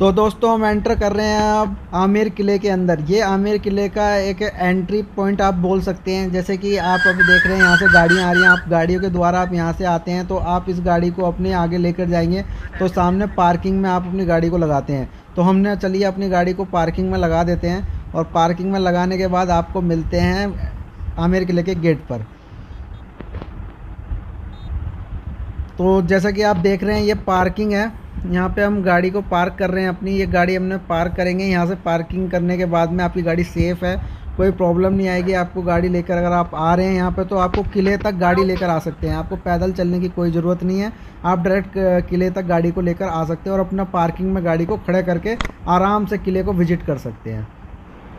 तो दोस्तों हम एंटर कर रहे हैं अब आमेर किले के अंदर। ये आमेर किले का एक एंट्री पॉइंट आप बोल सकते हैं। जैसे कि आप अभी देख रहे हैं यहाँ से गाड़ियाँ आ रही हैं, आप गाड़ियों के द्वारा आप यहाँ से आते हैं तो आप इस गाड़ी को अपने आगे लेकर जाएंगे तो सामने पार्किंग में आप अपनी गाड़ी को लगाते हैं। तो हमने चलिए अपनी गाड़ी को पार्किंग में लगा देते हैं और पार्किंग में लगाने के बाद आपको मिलते हैं आमेर किले के गेट पर। तो जैसा कि आप देख रहे हैं ये पार्किंग है, यहाँ पे हम गाड़ी को पार्क कर रहे हैं अपनी। ये गाड़ी हमने पार्क करेंगे। यहाँ से पार्किंग करने के बाद में आपकी गाड़ी सेफ़ है, कोई प्रॉब्लम नहीं आएगी आपको गाड़ी लेकर। अगर आप आ रहे हैं यहाँ पे तो आपको किले तक गाड़ी लेकर आ सकते हैं, आपको पैदल चलने की कोई ज़रूरत नहीं है। आप डायरेक्ट किले तक गाड़ी को लेकर आ सकते हैं और अपना पार्किंग में गाड़ी को खड़े करके आराम से किले को विजिट कर सकते हैं।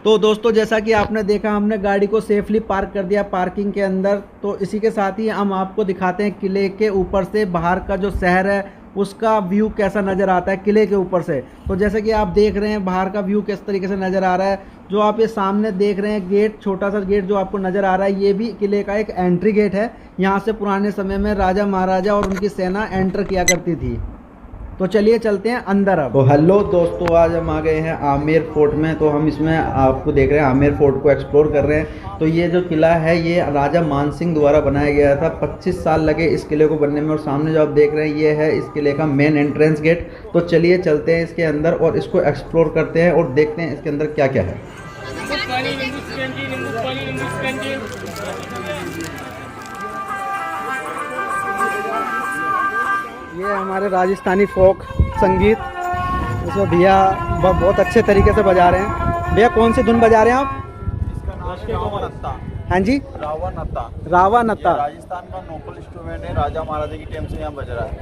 तो दोस्तों जैसा कि आपने देखा हमने गाड़ी को सेफली पार्क कर दिया पार्किंग के अंदर। तो इसी के साथ ही हम आपको दिखाते हैं किले के ऊपर से बाहर का जो शहर है उसका व्यू कैसा नज़र आता है किले के ऊपर से। तो जैसे कि आप देख रहे हैं बाहर का व्यू किस तरीके से नज़र आ रहा है। जो आप ये सामने देख रहे हैं गेट, छोटा सा गेट जो आपको नज़र आ रहा है, ये भी किले का एक एंट्री गेट है। यहाँ से पुराने समय में राजा महाराजा और उनकी सेना एंटर किया करती थी। तो चलिए चलते हैं अंदर अब। तो हेलो दोस्तों, आज हम आ गए हैं आमेर फोर्ट में। तो हम इसमें आपको देख रहे हैं आमेर फोर्ट को एक्सप्लोर कर रहे हैं। तो ये जो किला है ये राजा मानसिंह द्वारा बनाया गया था। 25 साल लगे इस किले को बनने में। और सामने जो आप देख रहे हैं ये है इस किले का मेन एंट्रेंस गेट। तो चलिए चलते हैं इसके अंदर और इसको एक्सप्लोर करते हैं और देखते हैं इसके अंदर क्या क्या है। ये हमारे राजस्थानी फोक संगीत, इसमें भैया बहुत अच्छे तरीके से बजा रहे हैं। भैया कौन सी धुन बजा रहे हैं आप? इसका रावण नत्ता। हाँ जी, रावण नत्ता। रावण नत्ता राजस्थान का लोकल इंस्ट्रूमेंट है, राजा महाराजा की टाइम से यहाँ बज रहा है।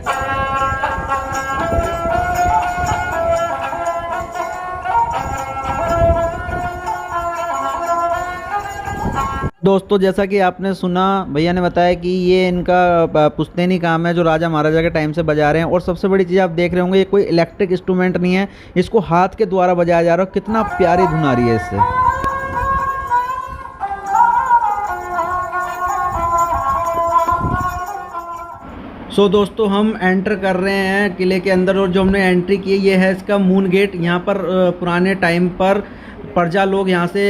दोस्तों जैसा कि आपने सुना, भैया ने बताया कि ये इनका पुश्तैनी काम है जो राजा महाराजा के टाइम से बजा रहे हैं। और सबसे बड़ी चीज़ आप देख रहे होंगे ये कोई इलेक्ट्रिक इंस्ट्रूमेंट नहीं है, इसको हाथ के द्वारा बजाया जा रहा है। कितना प्यारी धुन आ रही है इससे। सो दोस्तों हम एंटर कर रहे हैं किले के अंदर और जो हमने एंट्री की ये है इसका मून गेट। यहाँ पर पुराने टाइम पर प्रजा लोग यहाँ से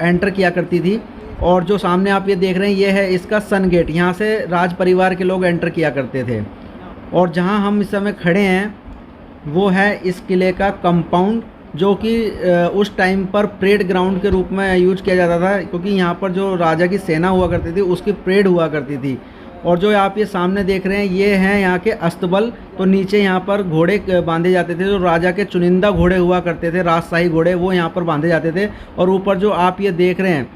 एंटर किया करती थी। और जो सामने आप ये देख रहे हैं ये है इसका सन गेट, यहाँ से राज परिवार के लोग एंटर किया करते थे। और जहाँ हम इस समय खड़े हैं वो है इस किले का कंपाउंड, जो कि उस टाइम पर परेड ग्राउंड के रूप में यूज किया जाता था, क्योंकि यहाँ पर जो राजा की सेना हुआ करती थी उसकी परेड हुआ करती थी। और जो आप ये सामने देख रहे हैं ये हैं यहाँ के अस्तबल। तो नीचे यहाँ पर घोड़े बांधे जाते थे, जो राजा के चुनिंदा घोड़े हुआ करते थे, राजशाही घोड़े, वो यहाँ पर बांधे जाते थे। और ऊपर जो आप ये देख रहे हैं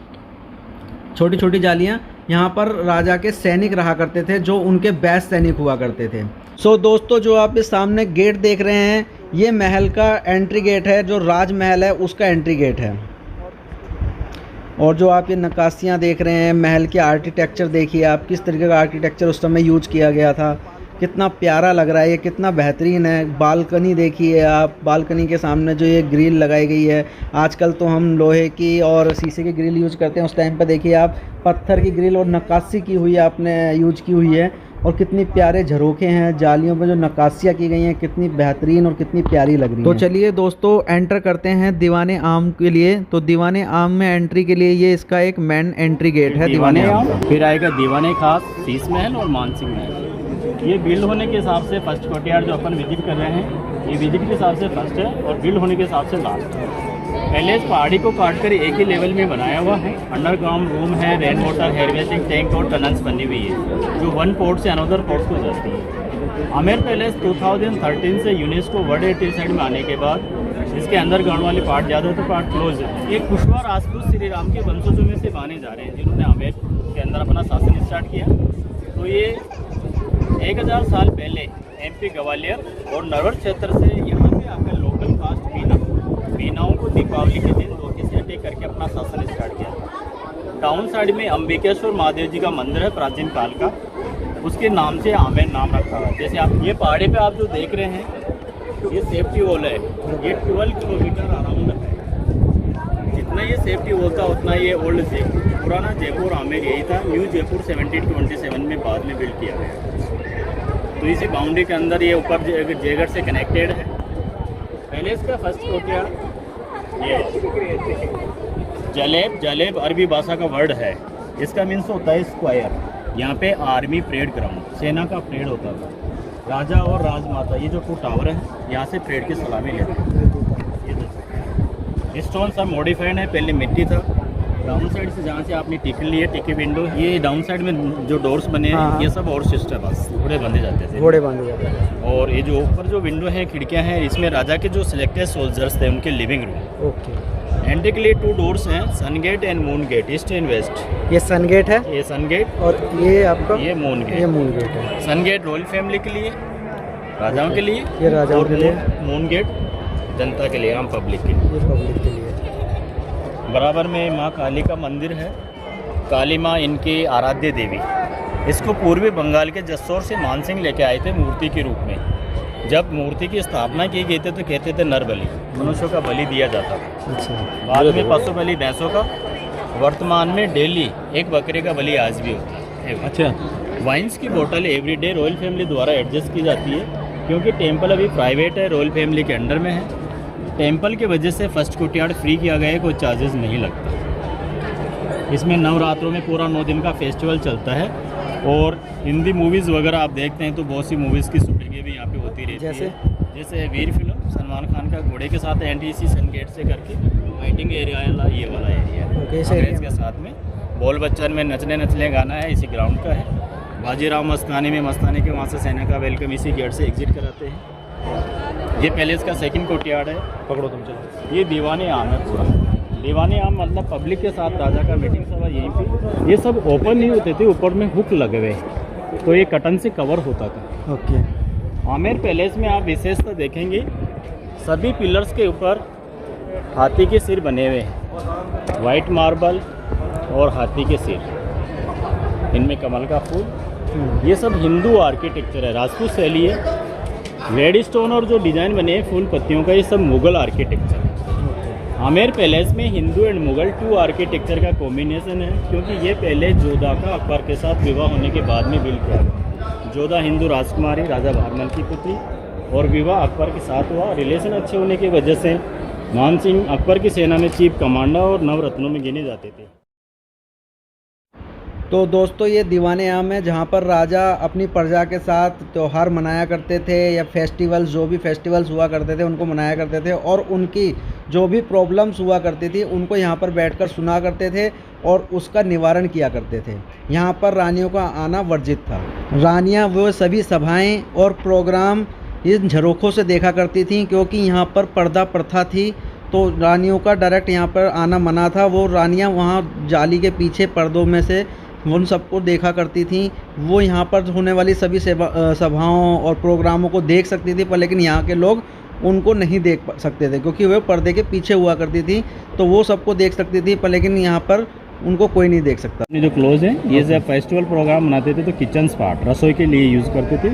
छोटी छोटी जालियाँ, यहाँ पर राजा के सैनिक रहा करते थे जो उनके बेस्ट सैनिक हुआ करते थे। सो दोस्तों जो आप इस सामने गेट देख रहे हैं ये महल का एंट्री गेट है, जो राजमहल है उसका एंट्री गेट है। और जो आप ये नक्काशियाँ देख रहे हैं, महल के आर्किटेक्चर देखिए आप, किस तरीके का आर्किटेक्चर उस समय यूज किया गया था, कितना प्यारा लग रहा है, ये कितना बेहतरीन है। बालकनी देखिए आप, बालकनी के सामने जो ये ग्रिल लगाई गई है, आजकल तो हम लोहे की और शीशे की ग्रिल यूज करते हैं, उस टाइम पर देखिए आप पत्थर की ग्रिल और नक्काशी की हुई आपने यूज की हुई है। और कितनी प्यारे झरोखे हैं, जालियों पे जो नक्काशियाँ की गई हैं कितनी बेहतरीन और कितनी प्यारी लग रही है। तो चलिए दोस्तों एंटर करते हैं दीवाने आम के लिए। तो दीवाने आम में एंट्री के लिए ये इसका एक मेन एंट्री गेट है दीवाने आम। फिर आएगा दीवाने खास, शीश महल और मानसिंह महल। ये बिल्ड होने के हिसाब से फर्स्ट कोर्टयार्ड जो अपन विजिट कर रहे हैं, ये विजिट के हिसाब से फर्स्ट है और बिल्ड होने के हिसाब से लास्ट है। पहले इस पहाड़ी को काट कर एक ही लेवल में बनाया हुआ है। अंडरग्राउंड रूम है, रेन वाटर हार्वेस्टिंग टैंक और टनल्स बनी हुई है जो वन पोर्ट से अनदर पोर्ट को जाती है। आमेर पैलेस 2013 से यूनेस्को वर्ल्ड हेरिटेज साइट में आने के बाद इसके अंडरग्राउंड वाले पार्ट ज़्यादातर पार्ट क्लोज है। ये कुशवा राजपूत श्री राम के वंशजों में से माने जा रहे हैं जिन्होंने आमेर के अंदर अपना शासन स्टार्ट किया। तो ये 1000 साल पहले MP ग्वालियर और नरवर क्षेत्र से यहाँ पे आकर लोकल कास्ट मीनाओं को दीपावली के दिन रोटी से अटैक करके अपना शासन स्टार्ट किया। टाउन साइड में अंबिकेश्वर महादेव जी का मंदिर है प्राचीन काल का, उसके नाम से आमेर नाम रखा हुआ। जैसे आप ये पहाड़ी पे आप जो देख रहे हैं ये सेफ्टी वॉल है, ये 12 किलोमीटर अराउंड है। जितना ये सेफ्टी वॉल था उतना ये ओल्ड जयपुर, पुराना जयपुर आमेर यही था। न्यू जयपुर 1727 में बाद में बिल्ड किया गया। तो इसी बाउंड्री के अंदर ये ऊपर जयगढ़ से कनेक्टेड है। पैलेस का फर्स्ट कोर्टयार्ड ये जलेब अरबी भाषा का वर्ड है, इसका मीन्स होता है स्क्वायर। यहाँ पे आर्मी परेड ग्राउंड, सेना का परेड होता था। राजा और राजमाता, ये जो टावर है यहाँ से परेड की सलामी लेते हैं। ये स्टोन सब मॉडिफाइड है, पहले मिट्टी था। डाउन साइड से जहाँ से आपने टिकट ली है, टिकट विंडो, ये डाउन साइड में जो डोर्स बने हैं ये सब और सिस्टम बस घोड़े बंधे जाते थे, घोड़े बांधे जाते थे। और ये जो ऊपर जो विंडो है, खिड़कियाँ हैं, इसमें राजा के जो सिलेक्टेड सोल्जर्स थे उनके लिविंग रूम। ओके। एंट्री के लिए 2 डोर्स हैं, sun gate and moon gate, east and west. ये सन गेट है, ये सन गेट और ये आपका ये मून गेट। ये मून गेट है। सन गेट रॉयल फैमिली के लिए, राजाओं के लिए, ये राजाओं और के लिए। मून गेट जनता के लिए, आम पब्लिक के लिए। ये पब्लिक के लिए। बराबर में माँ काली का मंदिर है। काली माँ इनकी आराध्य देवी। इसको पूर्वी बंगाल के जसोर से मानसिंह लेके आए थे मूर्ति के रूप में। जब मूर्ति की स्थापना की गई थी तो कहते थे नर बलि, मनुष्यों का बलि दिया जाता था। अच्छा। बाद में पशु बलि भैंसों का। वर्तमान में डेली एक बकरे का बलि आज भी होता है। अच्छा। वाइन्स की बोतल एवरीडे रॉयल फैमिली द्वारा एडजस्ट की जाती है, क्योंकि टेंपल अभी प्राइवेट है, रॉयल फैमिली के अंडर में है। टेंपल की वजह से फर्स्ट कोर्टयार्ड फ्री किया गया है, कोई चार्जेस नहीं लगता। इसमें नवरात्रों में पूरा 9 दिन का फेस्टिवल चलता है। और हिंदी मूवीज़ वगैरह आप देखते हैं तो बहुत सी मूवीज़ की शूटिंगें भी यहाँ पे होती रहती है। जैसे वीर फिल्म, सलमान खान का घोड़े के साथ एंट्री इसी सन गेट से करके फाइटिंग एरिया ये वाला एरिया है। इसके साथ में बोल बच्चन में नचने गाना है, इसी ग्राउंड का है। बाजीराव मस्तानी में मस्तानी के वहाँ से सेना का वेलकम इसी गेट से एग्जिट कराते हैं। ये पैलेस का सेकंड कोर्टयार्ड है। पकड़ो तुम चलो। ये दीवाने आम है पूरा। दीवाने आम मतलब पब्लिक के साथ राजा का मीटिंग सभा यहीं पे। ये सब ओपन नहीं होते थे, ऊपर में हुक लगे हुए, तो ये कटन से कवर होता था। ओके। आमेर पैलेस में आप विशेषता देखेंगे, सभी पिलर्स के ऊपर हाथी के सिर बने हुए हैं, वाइट मार्बल और हाथी के सिर, इनमें कमल का फूल। ये सब हिंदू आर्किटेक्चर है, राजपूत शैली है। रेड स्टोन और जो डिज़ाइन बने हैं फूल पत्तियों का, ये सब मुग़ल आर्किटेक्चर है। आमेर पैलेस में हिंदू एंड मुग़ल 2 आर्किटेक्चर का कॉम्बिनेशन है, क्योंकि ये पहले जोधा का अकबर के साथ विवाह होने के बाद में बिल्ड किया गया। जोधा हिंदू राजकुमारी राजा भारमल की पुत्री, और विवाह अकबर के साथ हुआ। रिलेशन अच्छे होने की वजह से मानसिंह अकबर की सेना में चीफ कमांडर और नवरत्नों में गिने जाते थे। तो दोस्तों ये दीवाने आम है, जहाँ पर राजा अपनी प्रजा के साथ त्यौहार मनाया करते थे, या फेस्टिवल्स, जो भी फेस्टिवल्स हुआ करते थे उनको मनाया करते थे, और उनकी जो भी प्रॉब्लम्स हुआ करती थी उनको यहाँ पर बैठकर सुना करते थे और उसका निवारण किया करते थे। यहाँ पर रानियों का आना वर्जित था। रानियाँ वो सभी सभाएँ और प्रोग्राम इन झरोखों से देखा करती थीं, क्योंकि यहाँ पर पर्दा प्रथा थी, तो रानियों का डायरेक्ट यहाँ पर आना मना था। वो रानियाँ वहाँ जाली के पीछे पर्दों में से उन सबको देखा करती थी। वो यहाँ पर होने वाली सभी सभाओं और प्रोग्रामों को देख सकती थी, पर लेकिन यहाँ के लोग उनको नहीं देख सकते थे, क्योंकि वह पर्दे के पीछे हुआ करती थी। तो वो सबको देख सकती थी, पर लेकिन यहाँ पर उनको कोई नहीं देख सकता। जो क्लोज है, ये जब फेस्टिवल प्रोग्राम मनाते थे तो किचन स्पॉट रसोई के लिए यूज़ करते थे।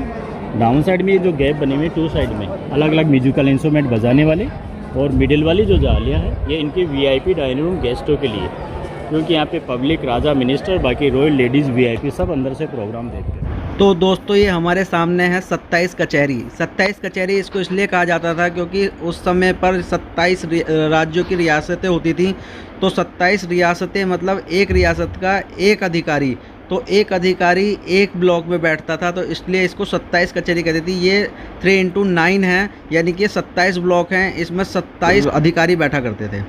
डाउन साइड में जो गैप बने हुए 2 साइड में अलग अलग म्यूजिकल इंस्ट्रूमेंट बजाने वाले, और मिडिल वाली जो जालियाँ हैं ये इनकी VIP डाइनिंग रूम गेस्टों के लिए, क्योंकि यहाँ पे पब्लिक, राजा, मिनिस्टर, बाकी रॉयल लेडीज़ VIP सब अंदर से प्रोग्राम देखते हैं। तो दोस्तों ये हमारे सामने है 27 कचहरी। 27 कचहरी इसको इसलिए कहा जाता था क्योंकि उस समय पर 27 राज्यों की रियासतें होती थी। तो 27 रियासतें मतलब एक रियासत का एक अधिकारी, तो एक अधिकारी एक ब्लॉक में बैठता था, तो इसलिए इसको 27 कचहरी कहती थी। ये 3x9 है, यानी कि 27 ब्लॉक हैं, इसमें 27 अधिकारी बैठा करते थे।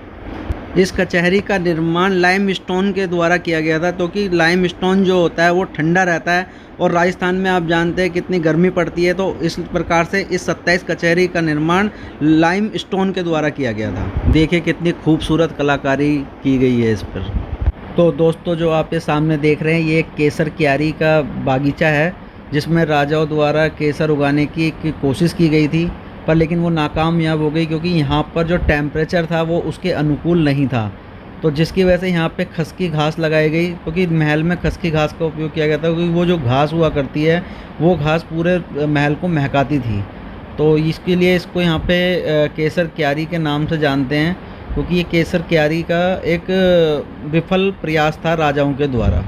इस कचहरी का निर्माण लाइम स्टोन के द्वारा किया गया था, क्योंकि लाइम स्टोन जो होता है वो ठंडा रहता है, और राजस्थान में आप जानते हैं कितनी गर्मी पड़ती है। तो इस प्रकार से इस 27 कचहरी का निर्माण लाइम स्टोन के द्वारा किया गया था। देखिए कितनी खूबसूरत कलाकारी की गई है इस पर। तो दोस्तों जो आप ये सामने देख रहे हैं, ये केसर क्यारी का बागीचा है, जिसमें राजाओं द्वारा केसर उगाने की कोशिश की गई थी, पर लेकिन वो नाकामयाब हो गई, क्योंकि यहाँ पर जो टेम्परेचर था वो उसके अनुकूल नहीं था। तो जिसकी वजह से यहाँ पे खसकी घास लगाई गई, क्योंकि महल में खसकी घास का उपयोग किया गया था, क्योंकि वो जो घास हुआ करती है वो घास पूरे महल को महकाती थी। तो इसके लिए इसको यहाँ पे केसर क्यारी के नाम से जानते हैं, क्योंकि ये केसर क्यारी का एक विफल प्रयास था राजाओं के द्वारा।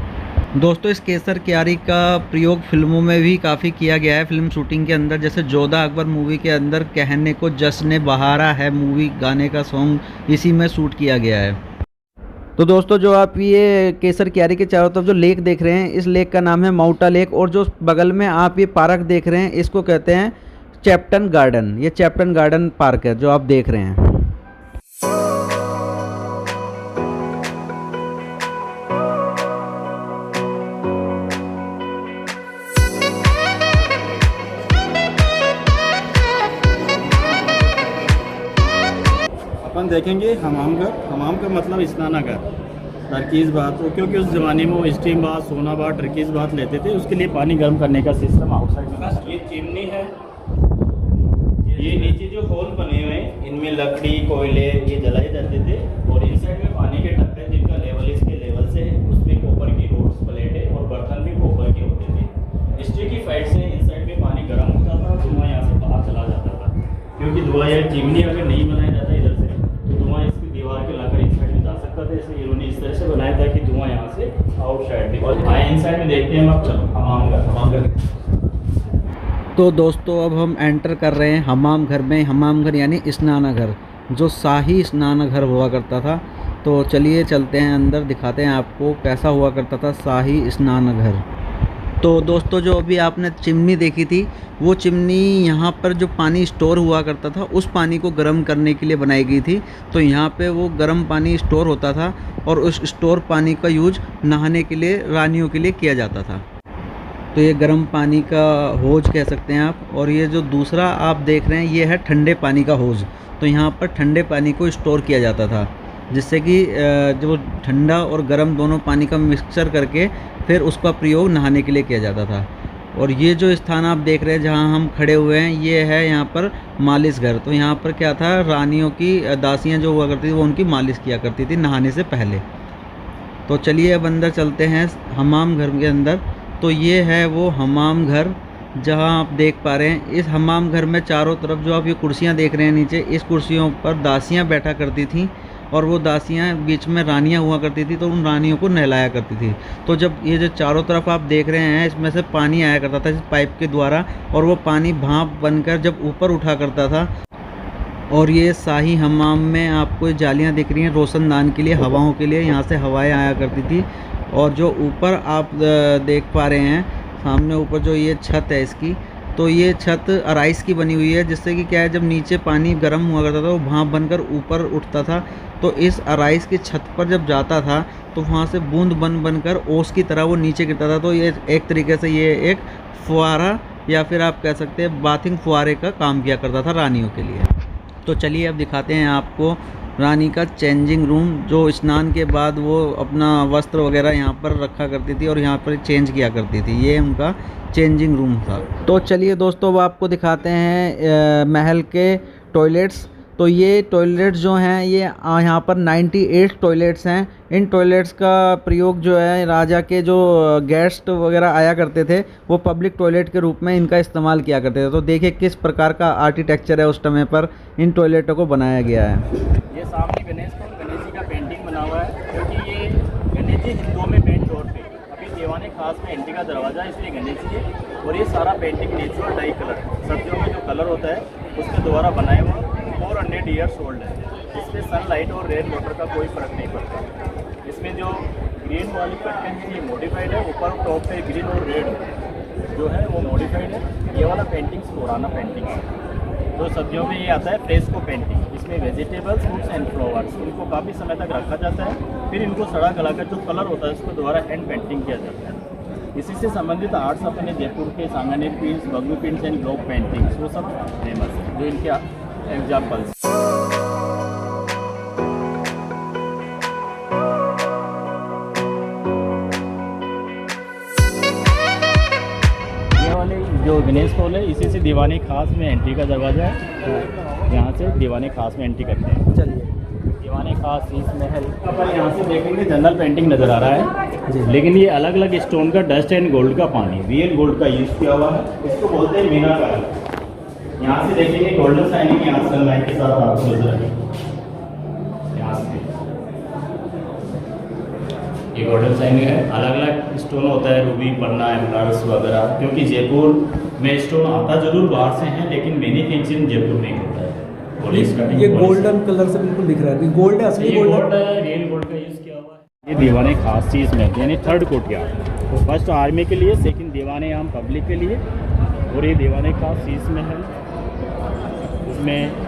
दोस्तों इस केसर क्यारी का प्रयोग फिल्मों में भी काफ़ी किया गया है, फिल्म शूटिंग के अंदर। जैसे जोधा अकबर मूवी के अंदर कहने को जश्न बहारा है मूवी गाने का सॉन्ग इसी में शूट किया गया है। तो दोस्तों जो आप ये केसर क्यारी के चारों तरफ जो लेक देख रहे हैं, इस लेक का नाम है माउटा लेक। और जो बगल में आप ये पार्क देख रहे हैं, इसको कहते हैं चैप्टन गार्डन। ये चैप्टन गार्डन पार्क है जो आप देख रहे हैं। अपन देखेंगे हमामघर। हमाम का मतलब स्नानागार, टर्कीज बाथ, क्योंकि उस ज़माने में वो स्टीम बाथ, सोना बाथ, टर्कीज बाथ लेते थे, उसके लिए पानी गर्म करने का सिस्टम आउटसाइड में। ये चिमनी है, ये नीचे जो होल बने हुए हैं इनमें लकड़ी कोयले ये जलाए जाते थे। और इनसाइड में पानी के टब है जिनका लेवल इसके लेवल से है, उसमें कॉपर की रोड्स प्लेटें और बर्तन भी कॉपर के होते थे। स्टील की फाइट से इनसाइड में पानी गर्म होता था, धुआं यहाँ से बाहर चला जाता था। क्योंकि धुआं या चिमनी अगर नहीं बनाया जाता इधर से तो धुआं इसकी दीवार के लाकर इनसाइड में जा सकता था, इसलिए इन्होंने इस तरह से बनाया था कि धुआं यहाँ से आउटसाइड में। और आए इनसाइड में देखते हैं हम। अब चलो हमामघर। तो दोस्तों अब हम एंटर कर रहे हैं हमाम घर में। हमाम घर यानी स्नानघर, जो शाही स्नानघर हुआ करता था। तो चलिए चलते हैं अंदर, दिखाते हैं आपको कैसा हुआ करता था शाही स्नानघर। तो दोस्तों जो अभी आपने चिमनी देखी थी, वो चिमनी यहाँ पर जो पानी स्टोर हुआ करता था उस पानी को गर्म करने के लिए बनाई गई थी। तो यहाँ पे वो गर्म पानी स्टोर होता था और उस स्टोर पानी का यूज नहाने के लिए रानियों के लिए किया जाता था। तो ये गर्म पानी का हौज कह सकते हैं आप। और ये जो दूसरा आप देख रहे हैं ये है ठंडे पानी का हौज। तो यहाँ पर ठंडे पानी को स्टोर किया जाता था, जिससे कि जो ठंडा और गर्म दोनों पानी का मिक्सचर करके फिर उसका प्रयोग नहाने के लिए किया जाता था। और ये जो स्थान आप देख रहे हैं जहाँ हम खड़े हुए हैं, ये है यहाँ पर मालिश घर। तो यहाँ पर क्या था, रानियों की दासियाँ जो हुआ करती थी वो उनकी मालिश किया करती थी नहाने से पहले। तो चलिए अब अंदर चलते हैं हमाम घर के अंदर। तो ये है वो हमाम घर जहाँ आप देख पा रहे हैं। इस हमाम घर में चारों तरफ जो आप ये कुर्सियाँ देख रहे हैं नीचे, इस कुर्सियों पर दासियाँ बैठा करती थीं और वो दासियाँ बीच में रानियाँ हुआ करती थी, तो उन रानियों को नहलाया करती थी। तो जब ये जो चारों तरफ आप देख रहे हैं, इसमें से पानी आया करता था इस पाइप के द्वारा, और वो पानी भाप बनकर जब ऊपर उठा करता था। और ये शाही हमाम में आपको जालियाँ दिख रही हैं रोशनदान के लिए, हवाओं के लिए, यहाँ से हवाएं आया करती थी। और जो ऊपर आप देख पा रहे हैं सामने ऊपर जो ये छत है इसकी, तो ये छत अराइस की बनी हुई है, जिससे कि क्या है, जब नीचे पानी गर्म हुआ करता था वो भाप बनकर ऊपर उठता था। तो इस अराइस की छत पर जब जाता था तो वहाँ से बूंद बनकर ओस की तरह वो नीचे गिरता था। तो ये एक तरीके से ये एक फुहारा या फिर आप कह सकते हैं बाथिंग फुहारे का काम किया करता था रानियों के लिए। तो चलिए अब दिखाते हैं आपको रानी का चेंजिंग रूम, जो स्नान के बाद वो अपना वस्त्र वगैरह यहाँ पर रखा करती थी और यहाँ पर चेंज किया करती थी। ये उनका चेंजिंग रूम था। तो चलिए दोस्तों अब आपको दिखाते हैं महल के टॉयलेट्स। तो ये टॉयलेट्स जो हैं ये यहाँ पर 98 टॉयलेट्स हैं। इन टॉयलेट्स का प्रयोग जो है राजा के जो गेस्ट वगैरह आया करते थे वो पब्लिक टॉयलेट के रूप में इनका इस्तेमाल किया करते थे। तो देखिए किस प्रकार का आर्किटेक्चर है उस समय पर इन टॉयलेटों को बनाया गया है। ये सामने गणेश जी का पेंटिंग बना हुआ है, क्योंकि ये गणेश जी हिंदुओं में मेन तौर पे अभी दीवाने खास में एंट्री का दरवाज़ा है, इसलिए गणेश जी है। और ये सारा पेंटिंग नेचुरल डाई कलर, सर्दियों में जो कलर होता है उसके द्वारा बनाया हुआ 400 ईयर्स ओल्ड है। इसमें सनलाइट और रेन वाटर का कोई फ़र्क नहीं पड़ता। इसमें जो ग्रीन वाली पेंटिंग है ये मॉडिफाइड है, ऊपर टॉप पे ग्रीन और रेड जो है वो मॉडिफाइड है। ये वाला पेंटिंग्स पुराना पेंटिंग है। तो सब्जियों में ये आता है फ्रेस्को पेंटिंग, इसमें वेजिटेबल्स, फ्रूट्स एंड फ्लावर्स, इनको काफ़ी समय तक रखा जाता है। फिर इनको सड़ा गलाकर जो कलर होता है उसको दोबारा हैंड पेंटिंग किया जाता है। इसी से संबंधित आर्ट्स अपने जयपुर के Sanganer prints, Bagru prints and block paintings वो सब फेमस है, जो इनके एग्जाम्पल्स। जो गणेश हॉल है इसी से दीवाने खास में एंट्री का दरवाज़ा है। यहाँ से दीवाने खास में एंट्री करते हैं। चलिए दीवाने खास शीश महल अपन यहाँ से देखेंगे जनरल पेंटिंग नज़र आ रहा है, लेकिन ये अलग अलग स्टोन का डस्ट एंड गोल्ड का पानी, रियल गोल्ड का यूज़ किया हुआ है। इसको बोलते हैं मीनाकारी। यहाँ से देखेंगे गोल्डन शाइनिंग यहाँ सनलाइट के साथ आपको नजर आएगी। यहाँ से ये गोल्डन साइन है। अलग अलग स्टोन होता है, रूबी, पन्ना, एमराल्ड्स वगैरह, क्योंकि जयपुर में स्टोन आता जरूर बाहर से है, लेकिन मैन्युफैक्चरिंग जयपुर में होता है। और इसका ये गोल्डन कलर से बिल्कुल दिख रहा है, गोल्ड है, असली गोल्ड है, रियल गोल्ड का यूज़ किया हुआ है। ये दीवाने खास चीज़ में यानी थर्ड कोर्टयार्ड, फर्स्ट आर्मी के लिए, सेकंड दीवाने आम पब्लिक के लिए, और ये दीवाने खास चीज़ में है। इसमें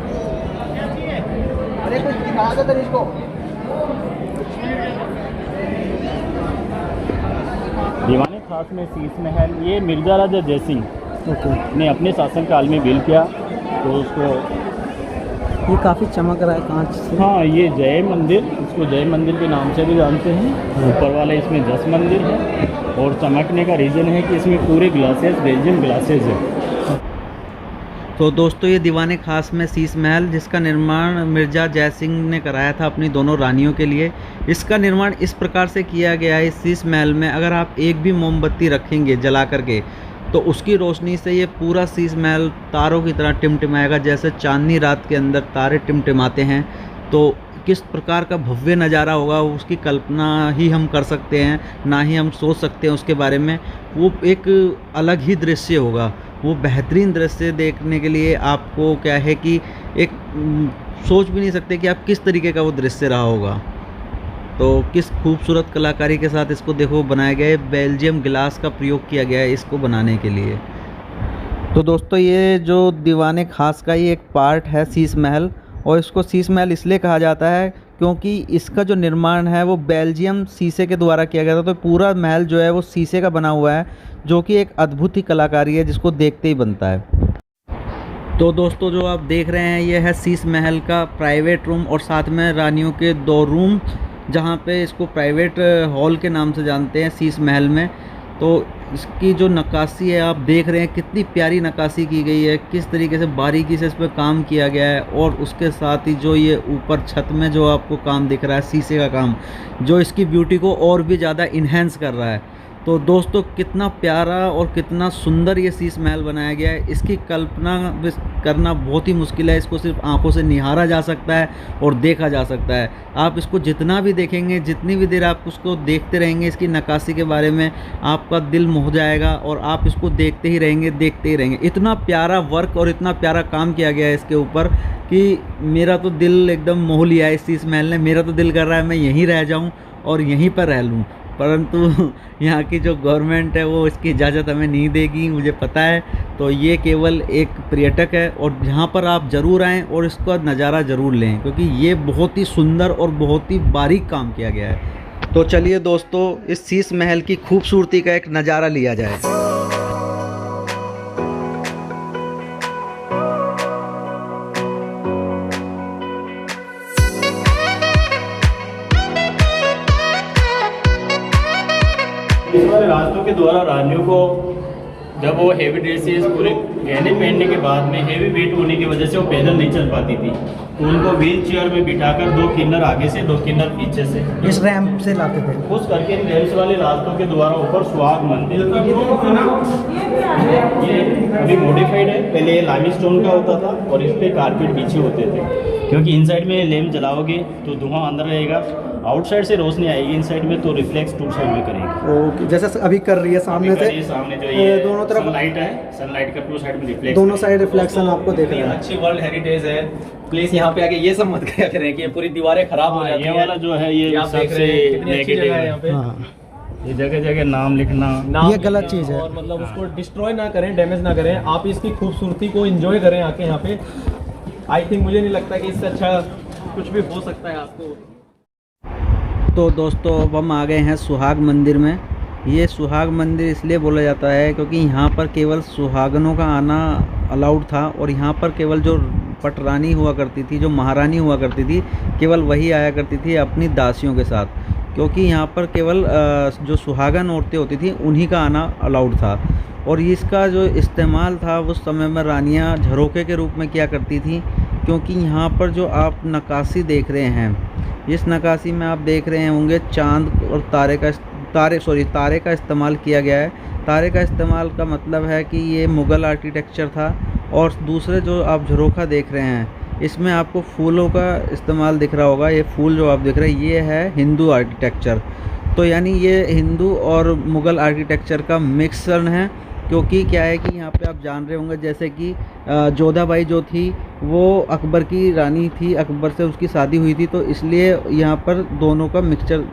दीवाने खास में शीश महल, ये मिर्जा राजा जयसिंह ने अपने शासनकाल में बिल्ड किया, तो उसको ये काफ़ी चमक रहा है कांच से। हाँ, ये जय मंदिर, इसको जय मंदिर के नाम से भी जानते हैं। ऊपर वाला इसमें जस मंदिर है, और चमकने का रीज़न है कि इसमें पूरे ग्लासेस बेल्जियम ग्लासेस है। तो दोस्तों ये दीवाने खास में शीश महल, जिसका निर्माण मिर्ज़ा जयसिंह ने कराया था अपनी दोनों रानियों के लिए। इसका निर्माण इस प्रकार से किया गया है, इस शीश महल में अगर आप एक भी मोमबत्ती रखेंगे जला करके, तो उसकी रोशनी से ये पूरा शीश महल तारों की तरह टिमटिमाएगा, जैसे चांदनी रात के अंदर तारे टिमटिमाते हैं। तो किस प्रकार का भव्य नज़ारा होगा उसकी कल्पना ही हम कर सकते हैं, ना ही हम सोच सकते हैं उसके बारे में। वो एक अलग ही दृश्य होगा, वो बेहतरीन दृश्य देखने के लिए आपको क्या है कि एक सोच भी नहीं सकते कि आप किस तरीके का वो दृश्य रहा होगा। तो किस खूबसूरत कलाकारी के साथ इसको देखो बनाया गया है, बेल्जियम ग्लास का प्रयोग किया गया है इसको बनाने के लिए। तो दोस्तों ये जो दीवाने खास का ये एक पार्ट है शीश महल, और इसको शीश महल इसलिए कहा जाता है क्योंकि इसका जो निर्माण है वो बेल्जियम शीशे के द्वारा किया गया था। तो पूरा महल जो है वो शीशे का बना हुआ है, जो कि एक अद्भुत ही कलाकारी है जिसको देखते ही बनता है। तो दोस्तों जो आप देख रहे हैं ये है शीश महल का प्राइवेट रूम, और साथ में रानियों के 2 रूम, जहाँ पे इसको प्राइवेट हॉल के नाम से जानते हैं शीश महल में। तो इसकी जो नक्काशी है आप देख रहे हैं, कितनी प्यारी नक्काशी की गई है, किस तरीके से बारीकी से इस पर काम किया गया है। और उसके साथ ही जो ये ऊपर छत में जो आपको काम दिख रहा है शीशे का काम, जो इसकी ब्यूटी को और भी ज़्यादा इन्हेंस कर रहा है। तो दोस्तों कितना प्यारा और कितना सुंदर ये शीश महल बनाया गया है, इसकी कल्पना करना बहुत ही मुश्किल है। इसको सिर्फ आंखों से निहारा जा सकता है और देखा जा सकता है। आप इसको जितना भी देखेंगे, जितनी भी देर आप उसको देखते रहेंगे, इसकी नक्काशी के बारे में आपका दिल मोह जाएगा और आप इसको देखते ही रहेंगे। इतना प्यारा वर्क और इतना प्यारा काम किया गया है इसके ऊपर कि मेरा तो दिल एकदम मोह लिया है इस शीश महल ने। मेरा तो दिल कर रहा है मैं यहीं रह जाऊँ और यहीं पर रह लूँ, परंतु यहाँ की जो गवर्नमेंट है वो इसकी इजाज़त हमें नहीं देगी, मुझे पता है। तो ये केवल एक पर्यटक है, और यहाँ पर आप ज़रूर आएँ और इसका नज़ारा ज़रूर लें, क्योंकि ये बहुत ही सुंदर और बहुत ही बारीक काम किया गया है। तो चलिए दोस्तों इस शीश महल की खूबसूरती का एक नज़ारा लिया जाए। इस वाले रास्तों के द्वारा रानियों को जब वो हेवी ड्रेसेस पूरे गहने पहनने के बाद में हेवी वेट होने की वजह से वो पैदल नहीं चल पाती थी, तो उनको व्हील चेयर में बिठाकर 2 किन्नर आगे से 2 किन्नर पीछे से इस रैंप से लाते थे। उस करके रैम्स वाले रास्तों के द्वारा ऊपर सुहाग मंदिर, ये अभी मॉडिफाइड है। पहले ये लाइमस्टोन का होता था और इस पे कारपेट पीछे होते थे, क्योंकि इनसाइड में लैम्प जलाओगे तो धुआं अंदर रहेगा, आउटसाइड से रोशनी आएगी, इनसाइड में तो रिफ्लेक्स 2 साइड में करेगी। ओके, जैसे अभी कर रही है सामने से, सामने जो ये दोनों तरफ सनलाइट है, सनलाइट का 2 साइड में रिफ्लेक्स, दोनों साइड रिफ्लेक्शन आपको देख रहे हैं। अच्छी वर्ल्ड हेरिटेज है प्लीज, यहाँ पे आके ये सब मत क्या करें कि ये पूरी दीवारें खराब हो जाती ये वाला जो है ये आप देख सबसे रहे हैं कितनी अच्छी जगह है यहाँ पे। हाँ, ये जगह जगह नाम लिखना ये गलत चीज़ है। और मतलब उसको डिस्ट्रॉय ना करें, डैमेज ना करें, आप इसकी खूबसूरती को एंजॉय करें आके यहाँ पे। आई थिंक मुझे नहीं लगता कि इससे अच्छा कुछ भी हो सकता है आपको। तो दोस्तों अब हम आ गए हैं सुहाग मंदिर में। ये सुहाग मंदिर इसलिए बोला जाता है क्योंकि यहाँ पर केवल सुहागनों का आना अलाउड था, और यहाँ पर केवल जो पटरानी हुआ करती थी, जो महारानी हुआ करती थी, केवल वही आया करती थी अपनी दासियों के साथ, क्योंकि यहाँ पर केवल जो सुहागन औरतें होती थी उन्हीं का आना अलाउड था। और इसका जो इस्तेमाल था उस समय में रानियाँ झरोखे के रूप में किया करती थी, क्योंकि यहाँ पर जो आप नक्काशी देख रहे हैं, इस नक्काशी में आप देख रहे होंगे चाँद और तारे का इस्तेमाल किया गया है। तारे का इस्तेमाल का मतलब है कि ये मुग़ल आर्किटेक्चर था। और दूसरे जो आप झरोखा देख रहे हैं इसमें आपको फूलों का इस्तेमाल दिख रहा होगा। ये फूल जो आप देख रहे हैं ये है हिंदू आर्किटेक्चर। तो यानी ये हिंदू और मुग़ल आर्किटेक्चर का मिक्सचर है। क्योंकि क्या है कि यहाँ पे आप जान रहे होंगे जैसे कि जोधाबाई जो थी वो अकबर की रानी थी, अकबर से उसकी शादी हुई थी, तो इसलिए यहाँ पर दोनों का मिक्सचर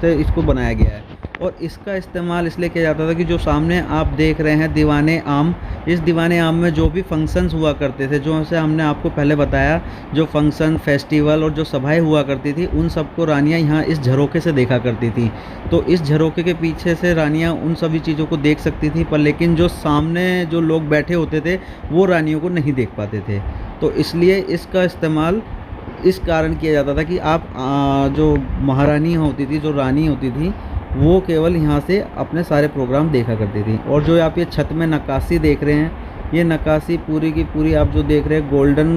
से इसको बनाया गया है। और इसका इस्तेमाल इसलिए किया जाता था कि जो सामने आप देख रहे हैं दीवाने आम, इस दीवाने आम में जो भी फंक्शंस हुआ करते थे, जो से हमने आपको पहले बताया, जो फंक्शन, फेस्टिवल और जो सभाएं हुआ करती थी, उन सबको रानियां यहाँ इस झरोखे से देखा करती थी। तो इस झरोखे के पीछे से रानियां उन सभी चीज़ों को देख सकती थी, पर लेकिन जो सामने जो लोग बैठे होते थे वो रानियों को नहीं देख पाते थे। तो इसलिए इसका इस्तेमाल इस कारण किया जाता था कि आप जो महारानी होती थी, जो रानी होती थी, वो केवल यहाँ से अपने सारे प्रोग्राम देखा करती थी। और जो आप ये छत में नक्काशी देख रहे हैं, ये नक्काशी पूरी की पूरी आप जो देख रहे हैं गोल्डन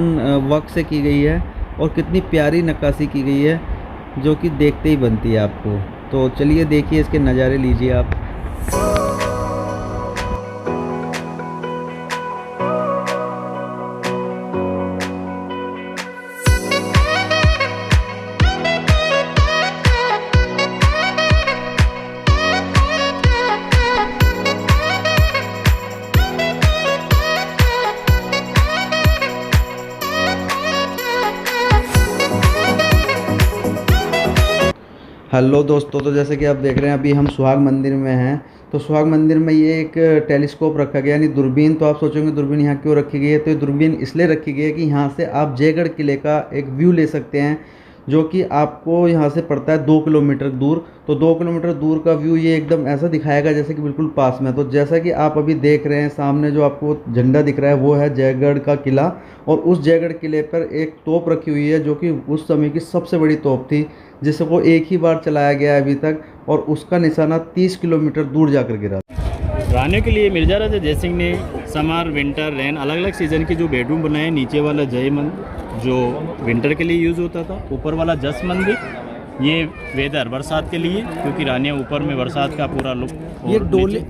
वर्क से की गई है, और कितनी प्यारी नक्काशी की गई है जो कि देखते ही बनती है आपको। तो चलिए देखिए, इसके नज़ारे लीजिए आप। हेलो दोस्तों, तो जैसे कि आप देख रहे हैं अभी हम सुहाग मंदिर में हैं। तो सुहाग मंदिर में ये एक टेलीस्कोप रखा गया, यानी दूरबीन। तो आप सोचेंगे दूरबीन यहाँ क्यों रखी गई है? तो ये दूरबीन इसलिए रखी गई है कि यहाँ से आप जयगढ़ किले का एक व्यू ले सकते हैं, जो कि आपको यहाँ से पड़ता है 2 किलोमीटर दूर। तो 2 किलोमीटर दूर का व्यू ये एकदम ऐसा दिखाएगा जैसे कि बिल्कुल पास में। तो जैसा कि आप अभी देख रहे हैं सामने जो आपको झंडा दिख रहा है, वो है जयगढ़ का किला। और उस जयगढ़ किले पर एक तोप रखी हुई है, जो कि उस समय की सबसे बड़ी तोप थी, जिसको एक ही बार चलाया गया है अभी तक, और उसका निशाना 30 किलोमीटर दूर जाकर गिरा। रानियों के लिए मिर्जा राजा जयसिंह ने समर, विंटर, रेन अलग अलग सीज़न के जो बेडरूम बनाए। नीचे वाला जय मंदिर जो विंटर के लिए यूज़ होता था, ऊपर वाला जस मंदिर ये वेदर बरसात के लिए, क्योंकि रानियाँ ऊपर में बरसात का पूरा लुक। ये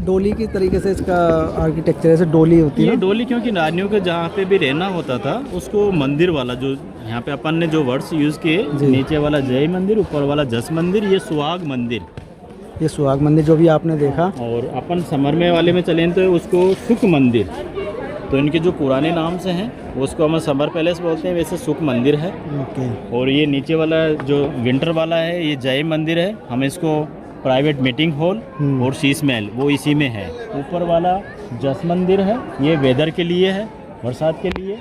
डोली की तरीके से इसका आर्किटेक्चर ऐसे डोली होती है। ये डोली क्योंकि रानियों के जहाँ पे भी रहना होता था उसको मंदिर वाला, जो यहाँ पे अपन ने जो वर्ड्स यूज़ किए, नीचे वाला जय मंदिर, ऊपर वाला जस मंदिर, ये सुहाग मंदिर, ये सुहाग मंदिर जो भी आपने देखा। और अपन समर में वाले में चलें तो उसको सुख मंदिर। तो इनके जो पुराने नाम से हैं उसको हम समर पैलेस बोलते हैं, वैसे सुख मंदिर है। ओके। और ये नीचे वाला जो विंटर वाला है ये जय मंदिर है, हम इसको प्राइवेट मीटिंग हॉल और शीश महल वो इसी में है। ऊपर वाला जस मंदिर है, ये वेदर के लिए है, बरसात के लिए।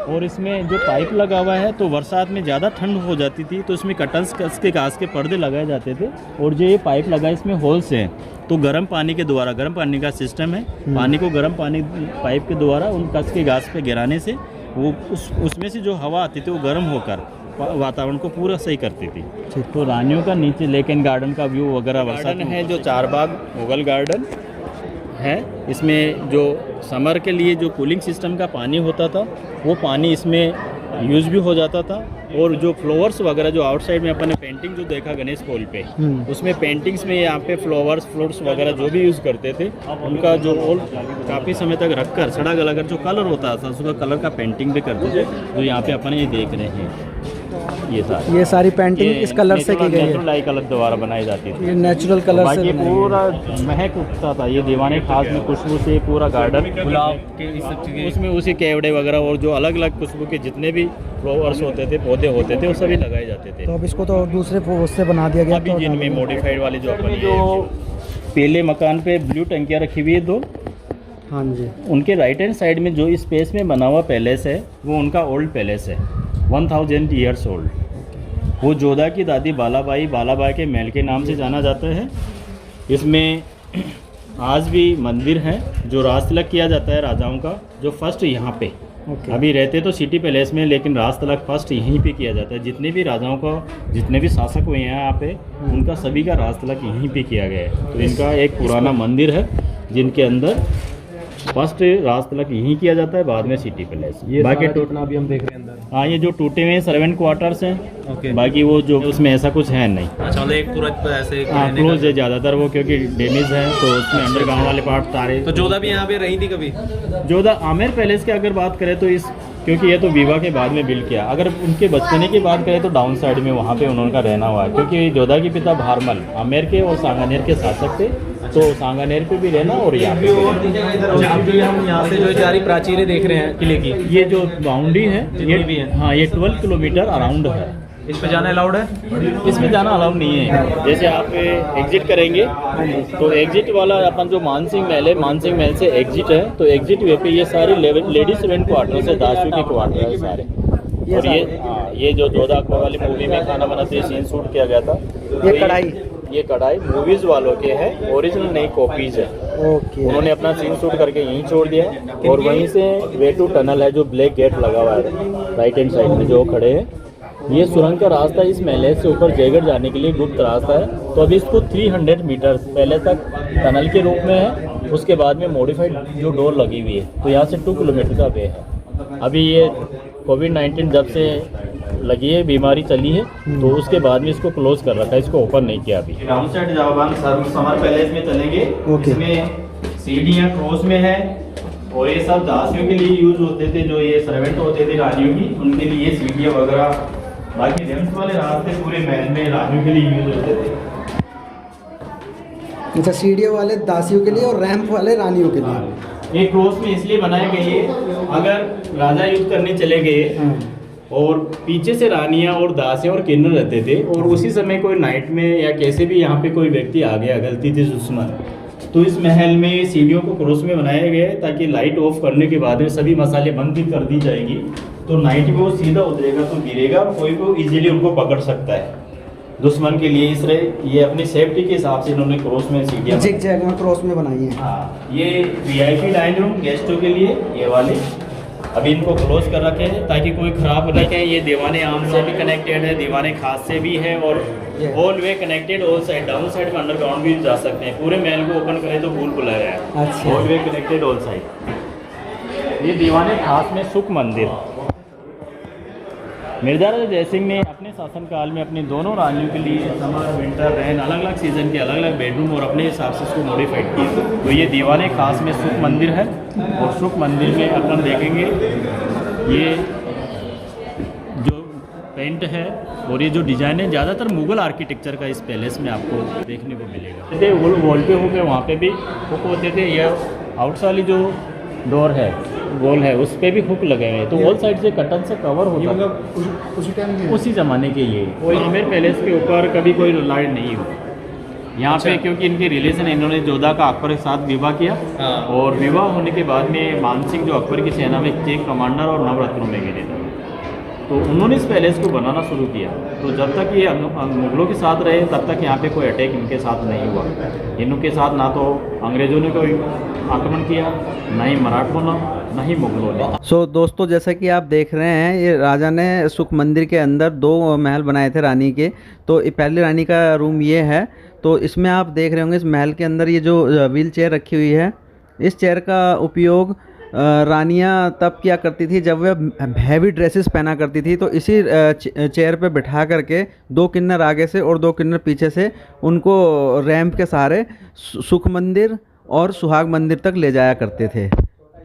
और इसमें जो पाइप लगा हुआ है, तो बरसात में ज़्यादा ठंड हो जाती थी तो इसमें कर्टन्स कस के घास के पर्दे लगाए जाते थे। और जो ये पाइप लगा है इसमें होल्स हैं, तो गर्म पानी के द्वारा, गर्म पानी का सिस्टम है, पानी को गर्म पानी पाइप के द्वारा उन कस के घास पे गिराने से वो उसमें से जो हवा आती थी वो गर्म होकर वातावरण को पूरा सही करती थी। तो रानियों का नीचे लेक एंड गार्डन का व्यू वगैरह गार्डन है, जो चारबाग मुगल गार्डन है। इसमें जो समर के लिए जो कूलिंग सिस्टम का पानी होता था वो पानी इसमें यूज़ भी हो जाता था। और जो फ्लावर्स वगैरह जो आउटसाइड में अपन ने पेंटिंग जो देखा गणेश पोल पे, उसमें पेंटिंग्स में यहाँ पे फ्लावर्स, फ्रूट्स वगैरह जो भी यूज़ करते थे उनका जो काफ़ी समय तक रखकर सड़ा गलाकर जो कलर होता था उसका कलर का पेंटिंग भी करते थे, जो यहाँ पे अपन ये देख रहे हैं। ये सारी पेंटिंग इस कलर से की गई है, नेचुरल कलर द्वारा बनाई जाती थी। ये नेचुरल कलर से पूरा महक उठता था, ये दीवाने खास में खुशबू से पूरा गार्डन, गुलाब के इस सब चीज़ें, उसमें उसी केवड़े वगैरह और जो अलग अलग खुशबू के जितने भी फ्लावर्स होते थे, पौधे होते थे, वो सभी लगाए जाते थे। तो अब इसको तो दूसरे उससे बना दिया गया। अभी जिनमें मॉडिफाइड वाले जो अपन जो पहले मकान पे ब्लू टंकियाँ रखी हुई है दो, हाँ जी, उनके राइट हैंड साइड में जो स्पेस में बना हुआ पैलेस है वो उनका ओल्ड पैलेस है, 1000 ईयर्स ओल्ड। वो जोधा की दादी बालाबाई के महल के नाम से जाना जाता है। इसमें आज भी मंदिर है जो राज तिलक किया जाता है राजाओं का, जो फर्स्ट यहाँ पे अभी रहते तो सिटी पैलेस में, लेकिन राज तिलक फर्स्ट यहीं पे किया जाता है। जितने भी राजाओं का, जितने भी शासक हुए हैं यहाँ पे, उनका सभी का राज तिलक यहीं पे किया गया है। तो इनका एक पुराना मंदिर है जिनके अंदर फर्स्ट रात तक यहीं किया जाता है, बाद में सिटी पैलेस। ये बाकी सारा जितना अभी हम देख रहे हैं अंदर। हाँ, ये जो टूटे हुए सर्वेंट क्वार्टर्स हैं, ओके। बाकी वो जो उसमें ऐसा कुछ है नहीं। अच्छा, मतलब एक पूरा ऐसे हाँ, क्लोज है ज़्यादातर वो, क्योंकि डैमेज है तो उसमें अंडरग्राउंड वाले पार्ट सारे। तो जोधा भी यहाँ पे रही थी कभी? जोधा आमेर पैलेस की अगर बात करें तो इस, क्योंकि ये तो विवाह के बाद में बिल्ड किया, अगर उनके बचपने की बात करें तो डाउन साइड में वहाँ पे उन्होंने रहना हुआ है, क्योंकि जोधा के पिता भारमल आमेर के और सांगानेर के शासक थे, तो सांगानेर पे भी रहना और यहाँ पे भी रहना। अभी हम यहाँ से जो सारी प्राचीरें देख रहे हैं किले की, ये जो बाउंड्री है जितनी भी है। हाँ, ये 12 किलोमीटर अराउंड है। इस पे जाना अलाउड है? इसमें जाना अलाउड नहीं है। जैसे आप एग्जिट करेंगे तो एग्जिट वाला अपन जो मानसिंह महल है, मानसिंह महल से एग्जिट है, तो एग्जिट वे पे ये सारी लेडीज सर्वेंट क्वार्टर्स है, दासियों के क्वार्टर है सारे। और ये जो जोधा अकबर वाली मूवी में खाना बनाते हुए सीन शूट किया गया था, ये कढ़ाई मूवीज वालों के हैं, ओरिजिनल नहीं कॉपीज है। ओके। उन्होंने अपना सीन शूट करके यहीं छोड़ दिया, और वहीं से वे टू टनल है जो ब्लैक गेट लगा हुआ है राइट हैंड साइड में जो खड़े हैं, ये सुरंग का रास्ता इस महल से ऊपर जयगढ़ जाने के लिए गुप्त रास्ता है। तो अभी इसको 300 मीटर पहले तक टनल के रूप में है, उसके बाद में मॉडिफाइड जो डोर लगी हुई है, तो यहाँ से 2 किलोमीटर का वे है। अभी ये कोविड-19 जब से लगी है, बीमारी चली है, तो उसके बाद में इसको क्लोज कर रखा है, इसको ओपन नहीं किया अभी। डाउन साइड जावान समर पैलेस में चलेंगे, इसमें सीढ़ियाँ क्रॉस में है, और ये सब दासियों के लिए यूज होते थे, जो ये सर्वेंट होते थे रानियों की, उनके लिए ये सीढ़ियाँ वगैरह। बाकी रेम्स वाले रास्ते पूरे महल में रानियों के लिए यूज होते थे। अच्छा, सीढ़ियों वाले दासियों के लिए और रैंप वाले रानियों के लिए। ये क्रॉस में इसलिए बनाए गए है, अगर राजा युद्ध करने चले गए और पीछे से रानियां और दासियां और किन्नर रहते थे, और उसी समय कोई नाइट में या कैसे भी यहाँ पे कोई व्यक्ति आ गया, गलती थी दुश्मन, तो इस महल में सीढ़ियों को क्रॉस में बनाया गया है, ताकि लाइट ऑफ करने के बाद में सभी मसाले बंद भी कर दी जाएगी, तो नाइट में वो सीधा उतरेगा तो गिरेगा, और कोई को इजीली उनको पकड़ सकता है दुश्मन के लिए। इसलिए ये अपनी सेफ्टी के हिसाब से इन्होंने क्रॉस में सीढ़ियाँ जिग-जैग में क्रॉस में बनाई है। हाँ, ये वीआईपी डाइनिंग रूम गेस्टों के लिए ये वाले अभी इनको क्लोज कर रखे हैं, ताकि कोई खराब न रखें। ये दीवाने आम से भी कनेक्टेड है, दीवाने खास से भी है, और all way connected, all side down side में अंडरग्राउंड भी जा सकते हैं। पूरे महल को ओपन करें तो भूल भुलाया है। अच्छा। All way connected all side. ये दीवाने खास में सुख मंदिर। मिर्जा राजा जयसिंह ने अपने शासनकाल में अपनी दोनों रानियों के लिए समर, विंटर, रैन, अलग अलग सीज़न के अलग अलग बेडरूम और अपने हिसाब से इसको मॉडिफाइड किया। तो ये दीवाने खास में सुख मंदिर है, और सुख मंदिर में अपन देखेंगे ये जो पेंट है और ये जो डिज़ाइन है, ज़्यादातर मुग़ल आर्किटेक्चर का इस पैलेस में आपको देखने को मिलेगा। वॉल पे हुक है, वहाँ पे भी हुक होते थे। यह आउटसाइड वाली जो डोर है, वॉल है, उस पे भी हुक लगे हुए हैं, तो ऑल साइड से कर्टन से कवर होता है। उसी टाइम उसी ज़माने के ये कोई आमेर पैलेस के ऊपर कभी कोई लाइट नहीं हुई यहाँ पे, क्योंकि इनके रिलेशन, इन्होंने जोधा का अकबर के साथ विवाह किया, और विवाह होने के बाद में मानसिंह जो अकबर की सेना में चीफ कमांडर और नवरत्नों में गिरे थे, तो उन्होंने इस पैलेस को बनाना शुरू किया। तो जब तक ये मुगलों के साथ रहे, तब तक यहाँ पे कोई अटैक इनके साथ नहीं हुआ। इनके साथ ना तो अंग्रेज़ों ने कोई आक्रमण किया, ना ही मराठों ने, ना ही मुगलों ने। सो दोस्तों, जैसा कि आप देख रहे हैं, ये राजा ने सुख मंदिर के अंदर 2 महल बनाए थे रानी के। तो पहली रानी का रूम ये है। तो इसमें आप देख रहे होंगे, इस महल के अंदर ये जो व्हील चेयर रखी हुई है, इस चेयर का उपयोग रानियां तब किया करती थी जब वह हैवी ड्रेसेस पहना करती थी। तो इसी चेयर पे बिठा करके 2 किन्नर आगे से और 2 किन्नर पीछे से उनको रैंप के सहारे सुख मंदिर और सुहाग मंदिर तक ले जाया करते थे।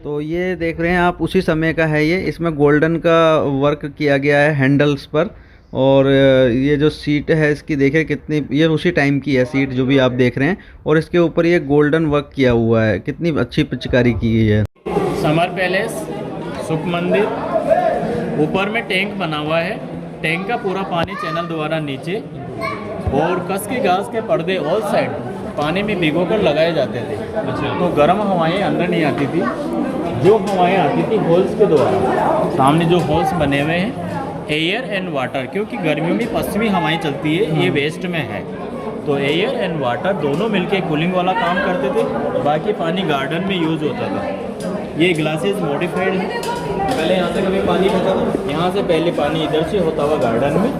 तो ये देख रहे हैं आप, उसी समय का है ये। इसमें गोल्डन का वर्क किया गया है हैंडल्स पर, और ये जो सीट है इसकी देखिए कितनी, ये उसी टाइम की है सीट जो भी आप देख रहे हैं, और इसके ऊपर ये गोल्डन वर्क किया हुआ है। कितनी अच्छी पिचकारी की गई है। समर पैलेस, सुख मंदिर, ऊपर में टैंक बना हुआ है, टैंक का पूरा पानी चैनल द्वारा नीचे, और कस की घास के पर्दे ऑल साइड पानी में भिगो कर लगाए जाते थे। तो गर्म हवाएं अंदर नहीं आती थी, जो हवाएं आती थी होल्स के द्वारा। सामने जो होल्स बने हुए हैं, एयर एंड वाटर, क्योंकि गर्मियों में पश्चिमी हवाएं चलती है, ये वेस्ट में है, तो एयर एंड वाटर दोनों मिलके कूलिंग वाला काम करते थे। बाकी पानी गार्डन में यूज़ होता था। ये ग्लासेस मॉडिफाइड है। पहले यहाँ से कभी पानी बहता था? यहाँ से पहले पानी इधर से होता हुआ गार्डन में,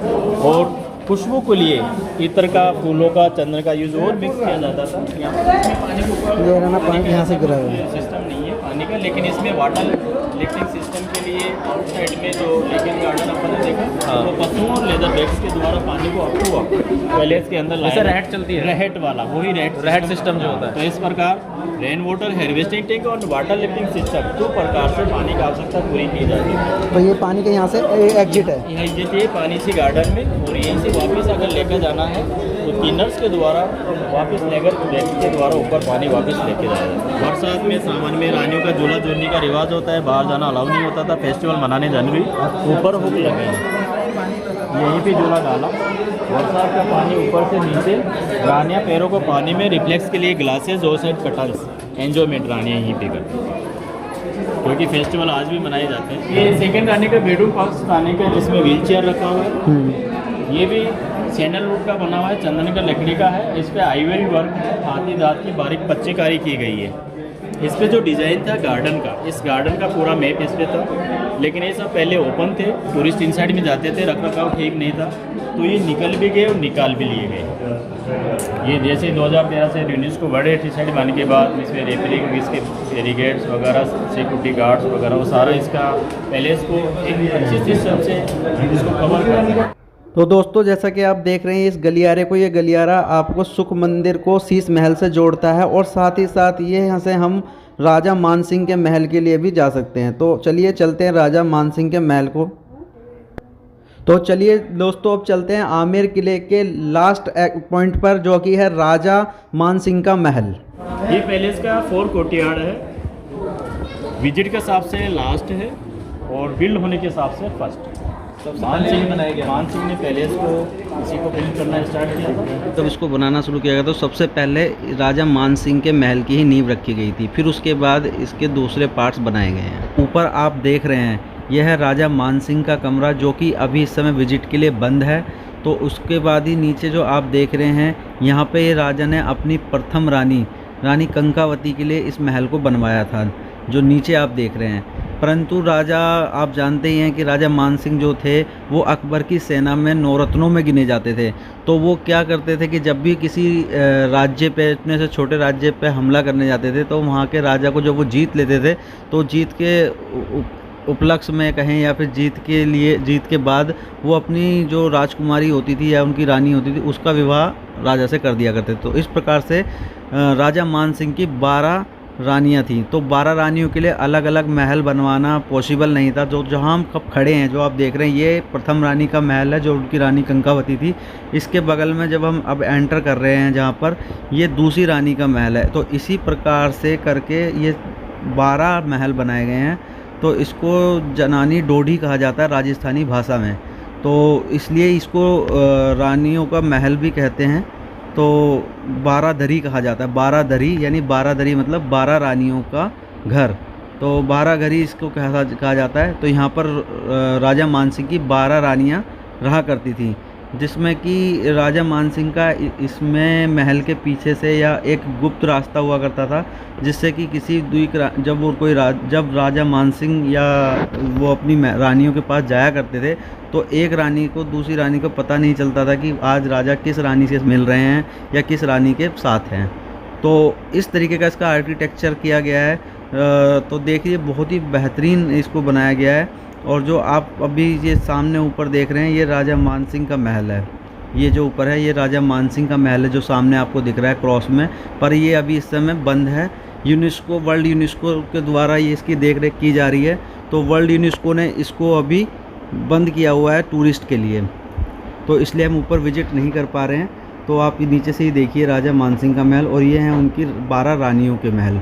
और खुशबू के लिए इत्र का, फूलों का, चंदन का यूज़ और मिक्स किया जाता था। यहाँ पानी को पानी यहाँ से गिरा हुआ है। सिस्टम नहीं है, पानी पानी का, लेकिन इसमें वाटर लिफ्टिंग सिस्टम के लिए आउटसाइड में जो लेकिन गार्डन अपन ने देखा वो पशुओं और लेदर बैग्स के द्वारा पानी को अप टू अप पैलेस के अंदर जैसे रहट चलती है, रहट वाला वही रहट सिस्टम जो होता है। तो इस प्रकार रेन वाटर हार्वेस्टिंग टैंक और वाटर लिफ्टिंग सिस्टम 2 प्रकार से पानी की आवश्यकता पूरी की जाती है। तो ये पानी के यहाँ से एग्जिट है। यहाँ एग्जिट है पानी से गार्डन में, और यहीं से वापस अगर लेकर जाना है तो किन्नर्स के द्वारा वापस लेकर के द्वारा ऊपर पानी वापस लेके जाएगा। बरसात में सामान में रानियों का झूला झूलने का रिवाज होता है, बाहर जाना अलाउ नहीं होता था। फेस्टिवल मनाने जनवरी ऊपर हुक लगे यहीं पे झूला डाला, बरसात का पानी ऊपर से नीचे, रानियाँ पैरों को पानी में रिफ्लेक्स के लिए ग्लासेस और साइड कटल्स एंजॉयमेंट रानियाँ यहीं पे करती हैं, क्योंकि फेस्टिवल आज भी मनाए जाते हैं। ये सेकंड रानी का बेडरूम पक्ष रानी का, जिसमें व्हील चेयर रखा हुआ है। ये भी सैंडलवुड का बना हुआ है, चंदन का लकड़ी का है। इस पर आइवरी वर्क है, हाथी दांत की बारीक पच्चीकारी की गई है। इस पे जो डिज़ाइन था गार्डन का, इस गार्डन का पूरा मैप इस पे था, लेकिन ये सब पहले ओपन थे, टूरिस्ट इनसाइड में जाते थे, रख रखाव ठीक नहीं था, तो ये निकल भी गए और निकाल भी लिए गए। ये जैसे 2013 से यूनेस्को वर्ल्ड हेरिटेज साइट बनने के बाद इसमें रेपलिंग, इसके बैरिकेड्स वगैरह, सिक्योरिटी गार्ड्स वगैरह, वो सारा इसका पैलेस को एक अच्छी सिस्टम से इसको कवर कर दिया। तो दोस्तों जैसा कि आप देख रहे हैं इस गलियारे को, ये गलियारा आपको सुख मंदिर को शीश महल से जोड़ता है, और साथ ही साथ ये यहाँ से हम राजा मानसिंह के महल के लिए भी जा सकते हैं। तो चलिए चलते हैं राजा मानसिंह के महल को। तो चलिए दोस्तों अब चलते हैं आमेर किले के लास्ट पॉइंट पर, जो कि है राजा मानसिंह का महल। ये पैलेस का 4 कोर्टयार्ड है, विजिट के हिसाब से लास्ट है और बिल्ड होने के हिसाब से फर्स्ट है। मानसिंह ने पैलेस को इसी को बिल्ड करना स्टार्ट किया था। जब इसको बनाना शुरू किया गया तो सबसे पहले राजा मानसिंह के महल की ही नींव रखी गई थी, फिर उसके बाद इसके दूसरे पार्ट्स बनाए गए हैं। ऊपर आप देख रहे हैं यह है राजा मानसिंह का कमरा, जो कि अभी इस समय विजिट के लिए बंद है। तो उसके बाद ही नीचे जो आप देख रहे हैं यहाँ पे ये राजा ने अपनी प्रथम रानी कंकावती के लिए इस महल को बनवाया था, जो नीचे आप देख रहे हैं। परंतु राजा आप जानते ही हैं कि राजा मानसिंह जो थे वो अकबर की सेना में नौरत्नों में गिने जाते थे। तो वो क्या करते थे कि जब भी किसी राज्य पे, इतने से छोटे राज्य पे हमला करने जाते थे, तो वहाँ के राजा को जब वो जीत लेते थे तो जीत के उपलक्ष्य में कहें या फिर जीत के बाद वो अपनी जो राजकुमारी होती थी या उनकी रानी होती थी उसका विवाह राजा से कर दिया करते थे। तो इस प्रकार से राजा मानसिंह की 12 रानियाँ थीं। तो 12 रानियों के लिए अलग अलग महल बनवाना पॉसिबल नहीं था। जो जहाँ हम कब खड़े हैं, जो आप देख रहे हैं, ये प्रथम रानी का महल है, जो उनकी रानी कंकावती थी। इसके बगल में जब हम अब एंटर कर रहे हैं जहाँ पर, ये दूसरी रानी का महल है। तो इसी प्रकार से करके ये 12 महल बनाए गए हैं। तो इसको जनानी डोडी कहा जाता है राजस्थानी भाषा में, तो इसलिए इसको रानियों का महल भी कहते हैं। तो 12 दरी कहा जाता है, 12 दरी यानी 12 दरी मतलब 12 रानियों का घर। तो 12 घरी इसको कहा जाता है। तो यहाँ पर राजा मानसिंह की 12 रानियाँ रहा करती थी, जिसमें कि राजा मानसिंह का इसमें महल के पीछे से या एक गुप्त रास्ता हुआ करता था, जिससे कि जब राजा मानसिंह या वो अपनी रानियों के पास जाया करते थे, तो एक रानी को दूसरी रानी को पता नहीं चलता था कि आज राजा किस रानी से मिल रहे हैं या किस रानी के साथ हैं। तो इस तरीके का इसका आर्किटेक्चर किया गया है। तो देखिए बहुत ही बेहतरीन इसको बनाया गया है। और जो आप अभी ये सामने ऊपर देख रहे हैं, ये राजा मानसिंह का महल है। ये जो ऊपर है ये राजा मानसिंह का महल है, जो सामने आपको दिख रहा है क्रॉस में। पर ये अभी इस समय बंद है। वर्ल्ड यूनेस्को के द्वारा ये इसकी देखरेख की जा रही है। तो वर्ल्ड यूनेस्को ने इसको अभी बंद किया हुआ है टूरिस्ट के लिए, तो इसलिए हम ऊपर विजिट नहीं कर पा रहे हैं। तो आप नीचे से ही देखिए राजा मानसिंह का महल, और ये हैं उनकी 12 रानियों के महल,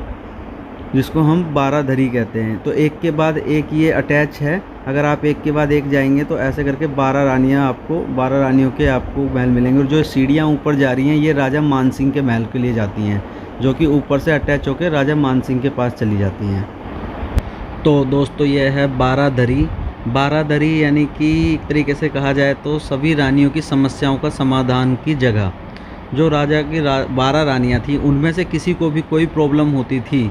जिसको हम 12 धरी कहते हैं। तो एक के बाद एक ये अटैच है। अगर आप एक के बाद एक जाएंगे तो ऐसे करके 12 रानियों के आपको महल मिलेंगे। और जो सीढ़ियाँ ऊपर जा रही हैं ये राजा मानसिंह के महल के लिए जाती हैं, जो कि ऊपर से अटैच होकर राजा मानसिंह के पास चली जाती हैं। तो दोस्तों ये है 12 दरी यानी कि एक तरीके से कहा जाए तो सभी रानियों की समस्याओं का समाधान की जगह। जो राजा की 12 रानियाँ थीं, उनमें से किसी को भी कोई प्रॉब्लम होती थी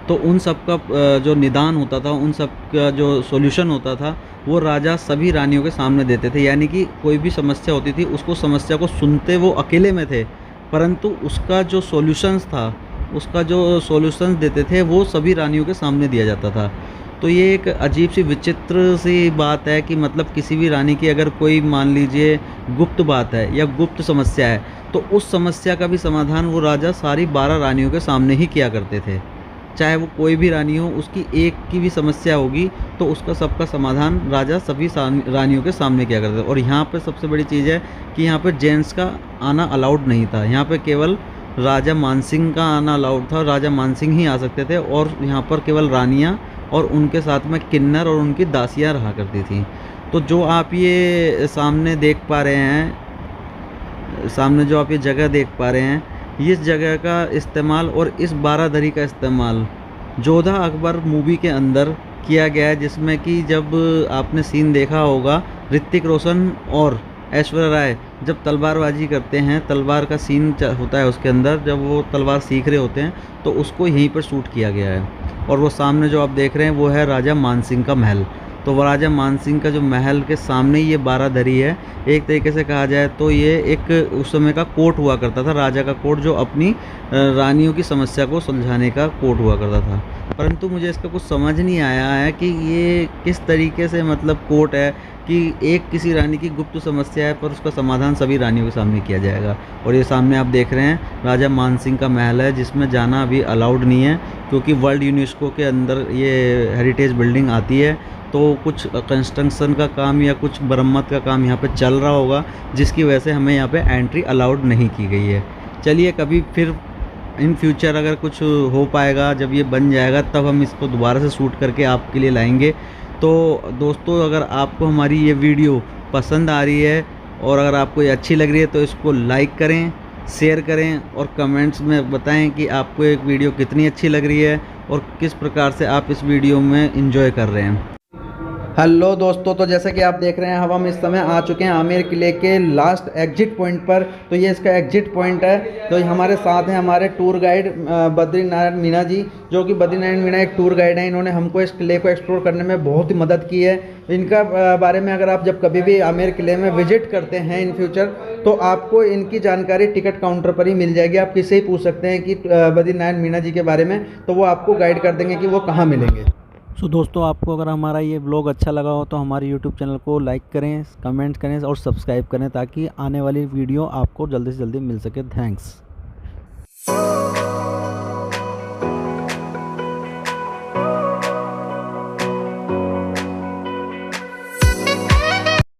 तो उन सब का जो निदान होता था, उन सब का जो सॉल्यूशन होता था, वो राजा सभी रानियों के सामने देते थे। यानी कि कोई भी समस्या होती थी, उसको समस्या को सुनते वो अकेले में थे, परंतु उसका जो सॉल्यूशंस था उसका जो सॉल्यूशंस देते थे वो सभी रानियों के सामने दिया जाता था। तो ये एक अजीब सी विचित्र सी बात है कि मतलब किसी भी रानी की अगर कोई मान लीजिए गुप्त बात है या गुप्त समस्या है तो उस समस्या का भी समाधान वो राजा सारी 12 रानियों के सामने ही किया करते थे। चाहे वो कोई भी रानी हो, उसकी एक की भी समस्या होगी तो उसका सबका समाधान राजा सभी रानियों के सामने किया करते थे। और यहाँ पे सबसे बड़ी चीज़ है कि यहाँ पे जेंट्स का आना अलाउड नहीं था। यहाँ पे केवल राजा मानसिंह का आना अलाउड था, राजा मानसिंह ही आ सकते थे और यहाँ पर केवल रानियाँ और उनके साथ में किन्नर और उनकी दासियाँ रहा करती थी। तो जो आप ये सामने देख पा रहे हैं, सामने जो आप ये जगह देख पा रहे हैं, इस जगह का इस्तेमाल और इस बारादरी का इस्तेमाल जोधा अकबर मूवी के अंदर किया गया है, जिसमें कि जब आपने सीन देखा होगा ऋतिक रोशन और ऐश्वर्या राय जब तलवारबाजी करते हैं, तलवार का सीन होता है उसके अंदर, जब वो तलवार सीख रहे होते हैं तो उसको यहीं पर शूट किया गया है। और वो सामने जो आप देख रहे हैं वो है राजा मानसिंह का महल। तो वो राजा मानसिंह का जो महल के सामने ही ये बारादरी है। एक तरीके से कहा जाए तो ये एक उस समय का कोर्ट हुआ करता था, राजा का कोर्ट, जो अपनी रानियों की समस्या को सुलझाने का कोर्ट हुआ करता था। परंतु मुझे इसका कुछ समझ नहीं आया है कि ये किस तरीके से मतलब कोर्ट है कि एक किसी रानी की गुप्त समस्या है पर उसका समाधान सभी रानियों के सामने किया जाएगा। और ये सामने आप देख रहे हैं राजा मानसिंह का महल है, जिसमें जाना अभी अलाउड नहीं है क्योंकि वर्ल्ड यूनेस्को के अंदर ये हेरिटेज बिल्डिंग आती है। तो कुछ कंस्ट्रक्शन का काम या कुछ मरम्मत का काम यहाँ पे चल रहा होगा, जिसकी वजह से हमें यहाँ पे एंट्री अलाउड नहीं की गई है। चलिए कभी फिर इन फ्यूचर अगर कुछ हो पाएगा, जब ये बन जाएगा तब हम इसको दोबारा से शूट करके आपके लिए लाएंगे। तो दोस्तों, अगर आपको हमारी ये वीडियो पसंद आ रही है और अगर आपको ये अच्छी लग रही है तो इसको लाइक करें, शेयर करें और कमेंट्स में बताएं कि आपको एक वीडियो कितनी अच्छी लग रही है और किस प्रकार से आप इस वीडियो में एंजॉय कर रहे हैं। हेलो दोस्तों, तो जैसा कि आप देख रहे हैं हम इस समय आ चुके हैं आमेर किले के लास्ट एग्जिट पॉइंट पर। तो ये इसका एग्जिट पॉइंट है। तो हमारे साथ हैं हमारे टूर गाइड बद्रीनारायण मीना जी, जो कि बद्रीनारायण मीना एक टूर गाइड हैं। इन्होंने हमको इस किले को एक्सप्लोर करने में बहुत ही मदद की है। इनका बारे में अगर आप जब कभी भी आमेर किले में विजिट करते हैं इन फ्यूचर, तो आपको इनकी जानकारी टिकट काउंटर पर ही मिल जाएगी। आप किससे ही पूछ सकते हैं कि बद्रीनारायण मीना जी के बारे में, तो वो आपको गाइड कर देंगे कि वो कहाँ मिलेंगे। सो दोस्तों, आपको अगर हमारा ये ब्लॉग अच्छा लगा हो तो हमारे यूट्यूब चैनल को लाइक करें, कमेंट करें और सब्सक्राइब करें ताकि आने वाली वीडियो आपको जल्दी से जल्दी मिल सके। थैंक्स।